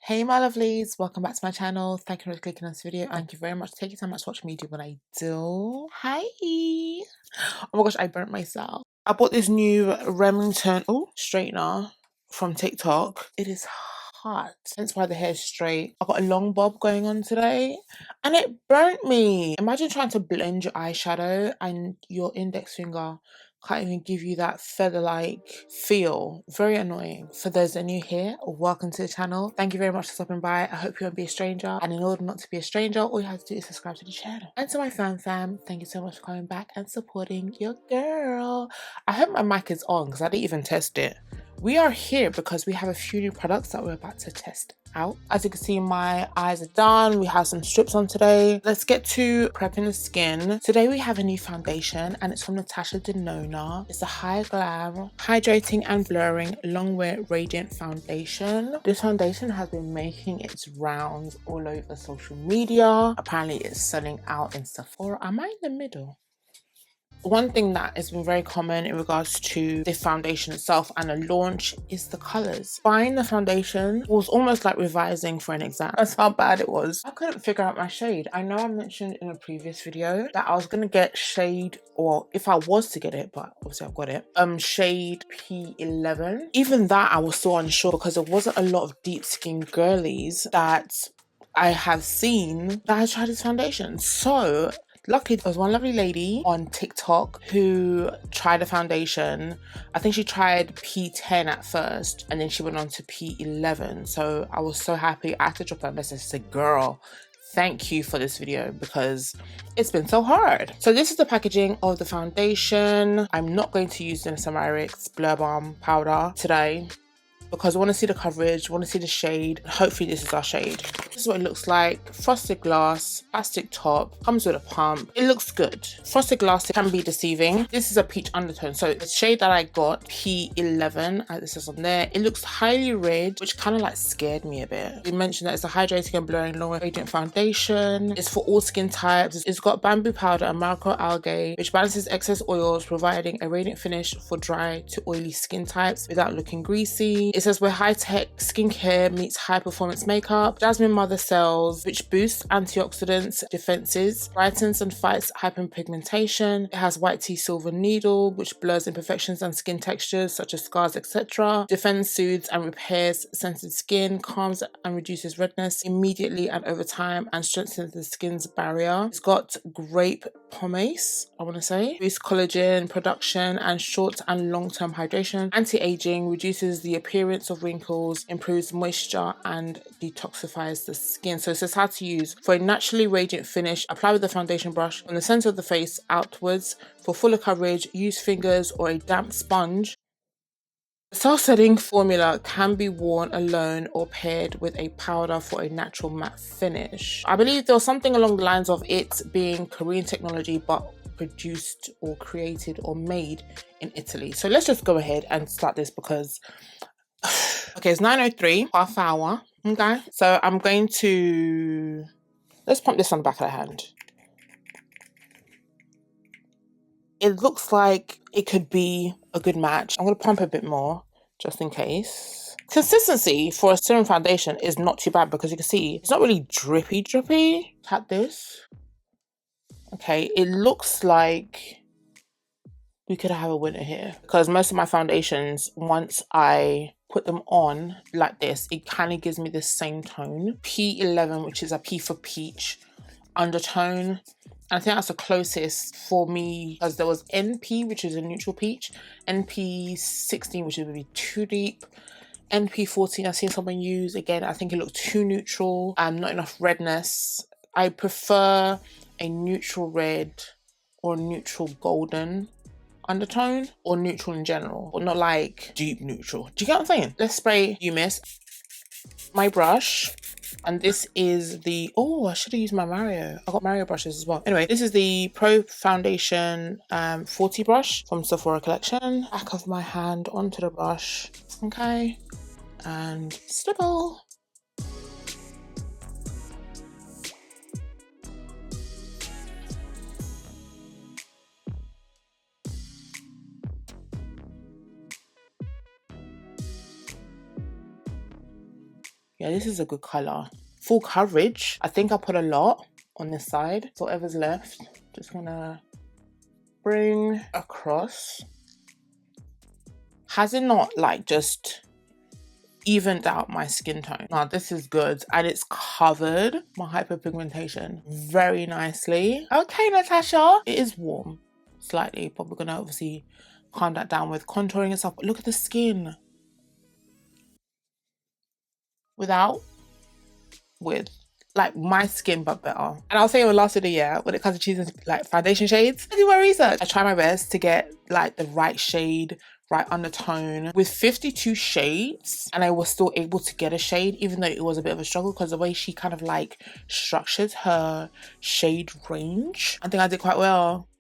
Hey my lovelies, welcome back to my channel. Thank you for clicking on this video. Thank you very much for taking time out to watch me do what I do. Hi. Oh my gosh, I burnt myself. I bought this new Remington straightener from TikTok. It is hot. That's why the hair is straight. I got a long bob going on today and it burnt me. Imagine trying to blend your eyeshadow and your index finger can't even give you that feather-like feel. Very annoying. For those that are new here, welcome to the channel. Thank you very much for stopping by. I hope you won't be a stranger. And in order not to be a stranger, all you have to do is subscribe to the channel. And to my fam, thank you so much for coming back and supporting your girl. I hope my mic is on because I didn't even test it. We are here because we have a few new products that we're about to test out. As you can see, my eyes are done. We have some strips on today. Let's get to prepping the skin. Today we have a new foundation and it's from Natasha Denona. It's a hy-glam, hydrating and blurring long wear radiant foundation. This foundation has been making its rounds all over social media. Apparently it's selling out in Sephora. Am I in the middle? One thing that has been very common in regards to the foundation itself and a launch is the colours. Buying the foundation was almost like revising for an exam. That's how bad it was. I couldn't figure out my shade. I know I mentioned in a previous video that I was going to get shade, or if I was to get it, but obviously I've got it, shade P11. Even that I was so unsure because there wasn't a lot of deep skin girlies that I have seen that has tried this foundation. So luckily, there was one lovely lady on TikTok who tried a foundation. I think she tried P10 at first and then she went on to P11. So I was so happy. I had to drop her a message to say, girl, thank you for this video because it's been so hard. So this is the packaging of the foundation. I'm not going to use Danessa Myricks Blur Balm powder today because I want to see the coverage, I want to see the shade. Hopefully this is our shade. This is what it looks like. Frosted glass, plastic top, comes with a pump. It looks good. Frosted glass can be deceiving. This is a peach undertone. So the shade that I got, P11, as this is on there, it looks highly red, which kind of like scared me a bit. We mentioned that it's a hydrating and blurring long radiant foundation. It's for all skin types. It's got bamboo powder and microalgae, which balances excess oils, providing a radiant finish for dry to oily skin types without looking greasy. It says where high-tech skincare meets high-performance makeup. Jasmine mother cells, which boosts antioxidants defenses, brightens and fights hyperpigmentation. It has white tea silver needle, which blurs imperfections and skin textures such as scars, etc. Defends, soothes and repairs sensitive skin, calms and reduces redness immediately and over time, and strengthens the skin's barrier. It's got grape pomace, I want to say, boosts collagen production and short and long-term hydration, anti-aging, reduces the appearance of wrinkles, improves moisture and detoxifies the skin. So it says how to use. For a naturally radiant finish, apply with the foundation brush from the center of the face outwards. For fuller coverage, use fingers or a damp sponge. The self-setting formula can be worn alone or paired with a powder for a natural matte finish. I believe there was something along the lines of it being Korean technology but produced or created or made in Italy. So let's just go ahead and start this because okay, it's 9:03, half hour. Okay, so I'm going to, let's pump this on the back of the hand. It looks like it could be a good match. I'm going to pump a bit more just in case. Consistency for a serum foundation is not too bad because you can see it's not really drippy. Tap this. Okay, it looks like we could have a winner here because most of my foundations, once I put them on like this, it kind of gives me the same tone. P11, which is a P for peach undertone. I think that's the closest for me because there was NP, which is a neutral peach, NP16, which would be too deep, NP14 I've seen someone use. Again, I think it looked too neutral and not enough redness. I prefer a neutral red or neutral golden undertone, or neutral in general, or not like deep neutral. Do you get what I'm saying? Let's spray You Miss. My brush, and this is the, oh, I should have used my Mario. I got Mario brushes as well. Anyway, this is the Pro Foundation 40 brush from Sephora collection. Back of my hand onto the brush. Okay, and stipple. Yeah, this is a good color. Full coverage. I think I put a lot on this side. So whatever's left, just gonna bring across. Has it not like just evened out my skin tone? Now this is good, and it's covered my hyperpigmentation very nicely. Okay, Natasha, it is warm slightly, but we're gonna obviously calm that down with contouring and stuff. But look at the skin without, with, like my skin but better. And I'll say it will last of the year when it comes to choosing like foundation shades. I do my research. I try my best to get like the right shade, right undertone with 52 shades, and I was still able to get a shade even though it was a bit of a struggle because the way she kind of like structured her shade range, I think I did quite well.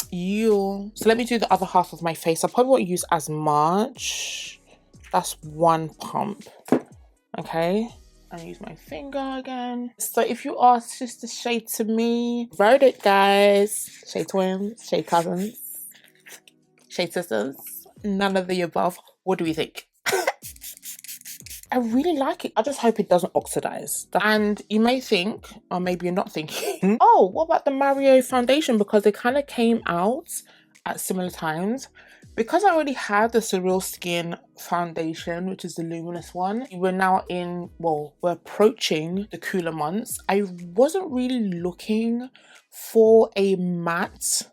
So let me do the other half of my face. I probably won't use as much. That's one pump. Okay, I use my finger again. So if you are sister shade to me, vote it, guys. Shade twins, shade cousins, shade sisters, none of the above. What do we think? I really like it. I just hope it doesn't oxidize. And you may think, or maybe you're not thinking, oh, what about the Mario foundation? Because they kind of came out at similar times. Because I already had the Surreal Skin foundation, which is the luminous one, we're now in, well, we're approaching the cooler months. I wasn't really looking for a matte,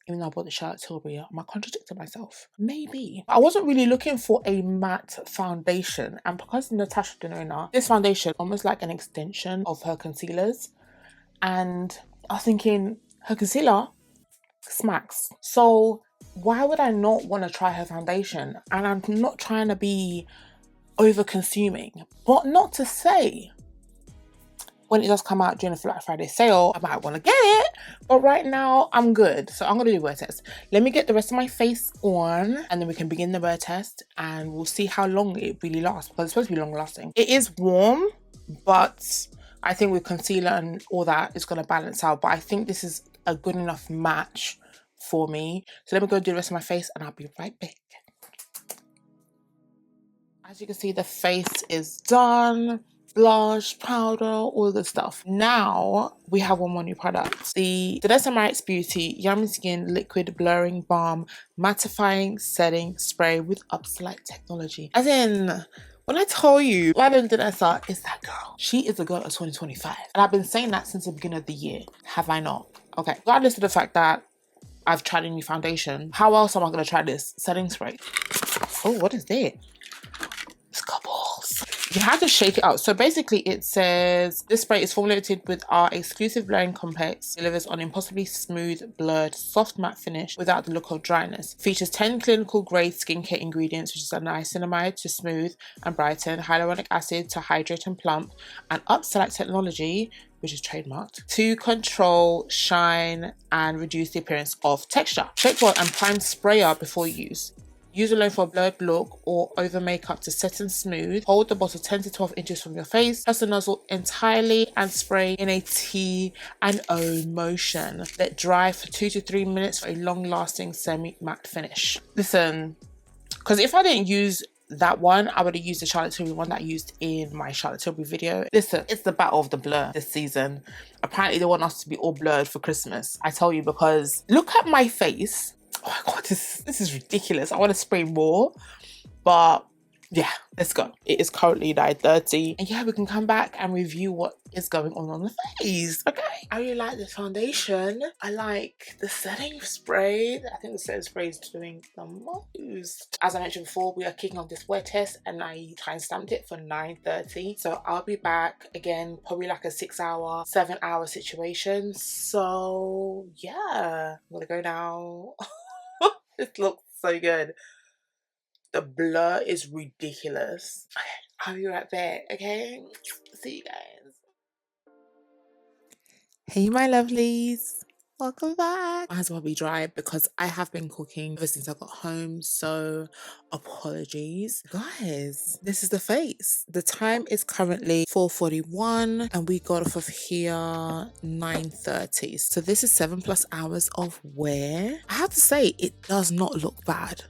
even though I bought the Charlotte Tilbury. Am I contradicting myself? Maybe. I wasn't really looking for a matte foundation. And because Natasha Denona, this foundation, almost like an extension of her concealers. And I was thinking, her concealer smacks. So why would I not want to try her foundation? And I'm not trying to be over consuming, but not to say when it does come out during the Black Friday sale, I might want to get it, but right now I'm good. So I'm going to do a wear test. Let me get the rest of my face on and then we can begin the wear test and we'll see how long it really lasts, because it's supposed to be long lasting. It is warm, but I think with concealer and all that, it's going to balance out. But I think this is a good enough match for me. So let me go do the rest of my face and I'll be right back. As you can see, the face is done. Blush, powder, all the stuff. Now we have one more new product. The Danessa Myricks Beauty Yummy Skin Liquid Blurring Balm Mattifying Setting Spray with Upslight Technology. As in, when I tell you, Madam Danessa is that girl. She is a girl of 2025. And I've been saying that since the beginning of the year. Have I not? Okay, regardless of the fact that I've tried a new foundation, how else am I going to try this setting spray? Oh, what is that? It's bubbles. You have to shake it out. So basically it says, this spray is formulated with our exclusive blurring complex, delivers on impossibly smooth, blurred, soft matte finish without the look of dryness. Features 10 clinical grade skincare ingredients, which is niacinamide to smooth and brighten, hyaluronic acid to hydrate and plump, and Upslight technology, which is trademarked, to control shine and reduce the appearance of texture. Shake well and prime sprayer before use. Use alone for a blurred look or over makeup to set and smooth. Hold the bottle 10 to 12 inches from your face. Press the nozzle entirely and spray in a T and O motion. Let dry for 2 to 3 minutes for a long-lasting semi-matte finish. Listen, because if I didn't use that one, I would have used the Charlotte Tilbury one that I used in my Charlotte Tilbury video. Listen, it's the battle of the blur this season. Apparently they want us to be all blurred for Christmas. I tell you, because look at my face. Oh my god, this is ridiculous. I want to spray more, but yeah, let's go. It is currently 9:30, and yeah, we can come back and review what is going on the face. Okay, I really like this foundation. I like the setting spray. I think the setting spray is doing the most. As I mentioned before, we are kicking off this wear test, and I time stamped it for 9:30. So I'll be back again, probably like a 6-hour, 7-hour situation. So yeah, I'm gonna go now. This looks so good. The blur is ridiculous. Okay, I'll be right back, okay? See you guys. Hey, my lovelies. Welcome back. Might as well be dry because I have been cooking ever since I got home, so apologies. Guys, this is the face. The time is currently 4:41 and we got off of here 9:30. So this is 7+ hours of wear. I have to say, it does not look bad.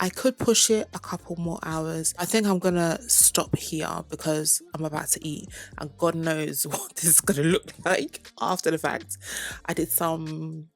I could push it a couple more hours. I think I'm gonna stop here because I'm about to eat and God knows what this is gonna look like after the fact. I did some...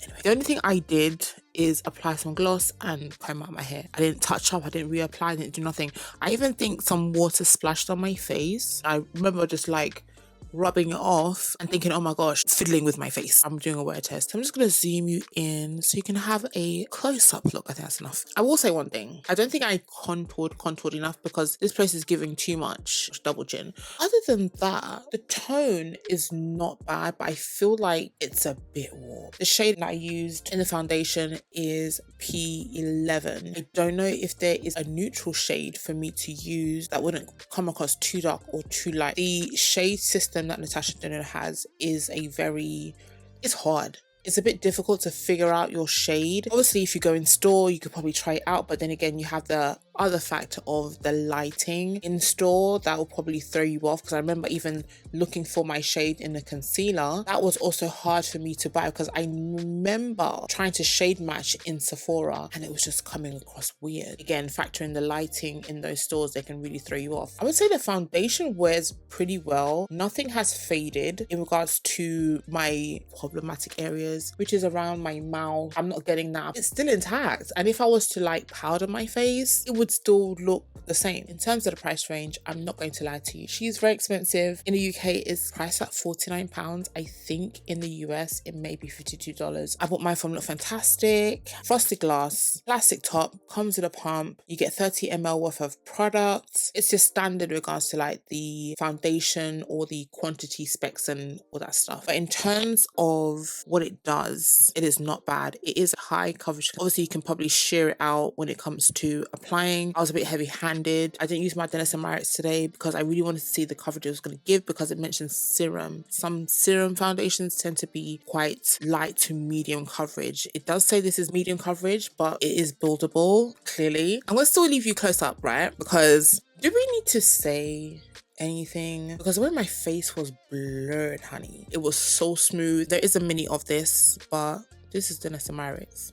Anyway, the only thing I did is apply some gloss and comb out my hair. I didn't touch up, I didn't reapply, I didn't do nothing. I even think some water splashed on my face. I remember just like rubbing it off and thinking, oh my gosh, fiddling with my face. I'm doing a wear test. I'm just going to zoom you in so you can have a close-up look. I think that's enough. I will say one thing. I don't think I contoured enough because this place is giving too much double chin. Other than that, the tone is not bad, but I feel like it's a bit warm. The shade that I used in the foundation is P11. I don't know if there is a neutral shade for me to use that wouldn't come across too dark or too light. The shade system that Natasha Denona has is it's hard. It's a bit difficult to figure out your shade. Obviously, if you go in store, you could probably try it out, but then again, you have the other factor of the lighting in store that will probably throw you off, because I remember even looking for my shade in the concealer. That was also hard for me to buy because I remember trying to shade match in Sephora and it was just coming across weird. Again, factor in the lighting in those stores, they can really throw you off. I would say the foundation wears pretty well. Nothing has faded in regards to my problematic areas, which is around my mouth. I'm not getting that. It's still intact. And if I was to like powder my face, it would still look the same. In terms of the price range, I'm not going to lie to you. She's very expensive. In the UK, it's priced at £49. I think in the US, it may be $52. I bought mine from Look Fantastic. Frosted glass, plastic top, comes with a pump. You get 30 ml worth of product. It's just standard in regards to like the foundation or the quantity specs and all that stuff. But in terms of what it does, it is not bad. It is high coverage. Obviously, you can probably shear it out when it comes to applying. I was a bit heavy-handed. I didn't use my Danessa Myricks today because I really wanted to see the coverage it was going to give, because it mentions serum. Some serum foundations tend to be quite light to medium coverage. It does say this is medium coverage, but it is buildable, clearly. I'm going to still leave you close up, right? Because do we need to say anything? Because the way my face was blurred, honey, it was so smooth. There is a mini of this, but this is Danessa Myricks.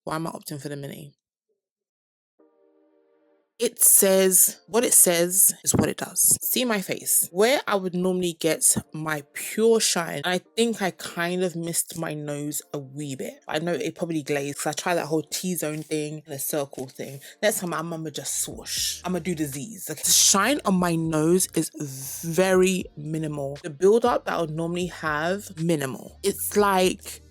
Why am I opting for the mini? It says, what it says is what it does. See my face. Where I would normally get my pure shine, I think I kind of missed my nose a wee bit. I know it probably glazed because I tried that whole T-zone thing and a circle thing. Next time I'm gonna just swoosh. I'm gonna do the Z's. Okay? The shine on my nose is very minimal. The build up that I would normally have, minimal. It's like,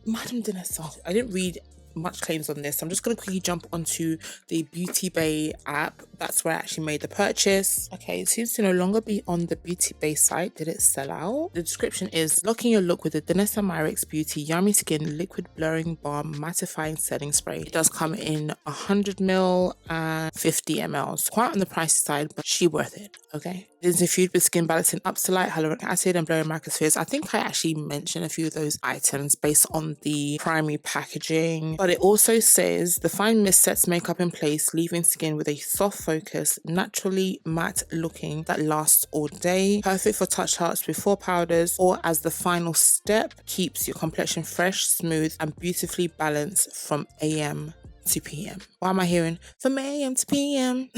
Madam Danessa, I didn't read much claims on this. I'm just going to quickly jump onto the Beauty Bay app. That's where I actually made the purchase. Okay, it seems to no longer be on the Beauty Bay site. Did it sell out? The description is: locking your look with the Danessa Myricks Beauty Yummy Skin Liquid Blurring Balm Mattifying Setting Spray. It does come in 100ml and 50ml. It's quite on the pricey side, but she worth it, okay? It is infused with skin balancing Upsolite, hyaluronic acid, and blurring microspheres. I think I actually mentioned a few of those items based on the primary packaging. But it also says the fine mist sets makeup in place, leaving skin with a soft focus, naturally matte looking that lasts all day. Perfect for touch hearts before powders, or as the final step, keeps your complexion fresh, smooth, and beautifully balanced from AM to PM. Why am I hearing from AM to PM?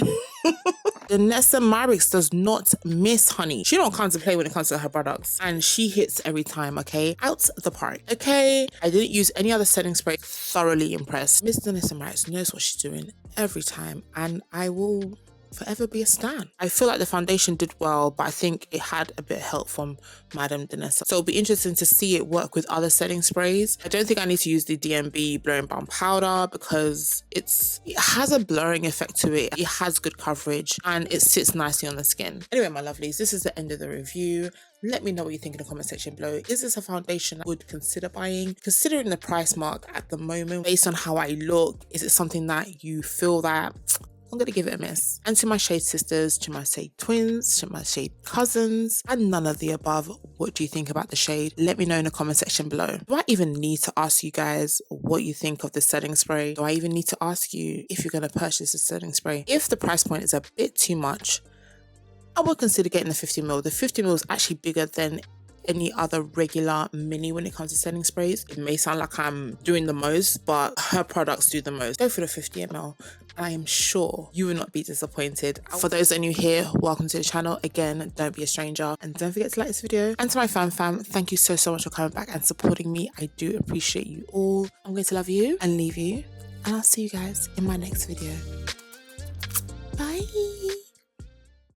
Danessa Myricks does not miss, honey. She don't come to play when it comes to her products, and she hits every time, okay? Out the park, okay? I didn't use any other setting spray. Thoroughly impressed. Miss Danessa Myricks knows what she's doing every time, and I will forever be a stan. I feel like the foundation did well, but I think it had a bit of help from Madam Danessa. So it'll be interesting to see it work with other setting sprays. I don't think I need to use the DMB Blurring Balm Powder because it has a blurring effect to it. It has good coverage and it sits nicely on the skin. Anyway, my lovelies, this is the end of the review. Let me know what you think in the comment section below. Is this a foundation I would consider buying? Considering the price mark at the moment, based on how I look, is it something that you feel that I'm going to give it a miss? And to my shade sisters, to my shade twins, to my shade cousins, and none of the above, what do you think about the shade? Let me know in the comment section below. Do I even need to ask you guys what you think of the setting spray? Do I even need to ask you if you're going to purchase a setting spray? If the price point is a bit too much, I would consider getting the 50ml. The 50ml is actually bigger than any other regular mini when it comes to setting sprays. It may sound like I'm doing the most, but her products do the most. Go for the 50 ml. I am sure you will not be disappointed. For those that are new here, welcome to the channel. Again, don't be a stranger and don't forget to like this video. And to my fam, thank you so much for coming back and supporting me. I do appreciate you all. I'm going to love you and leave you, and I'll see you guys in my next video. Bye.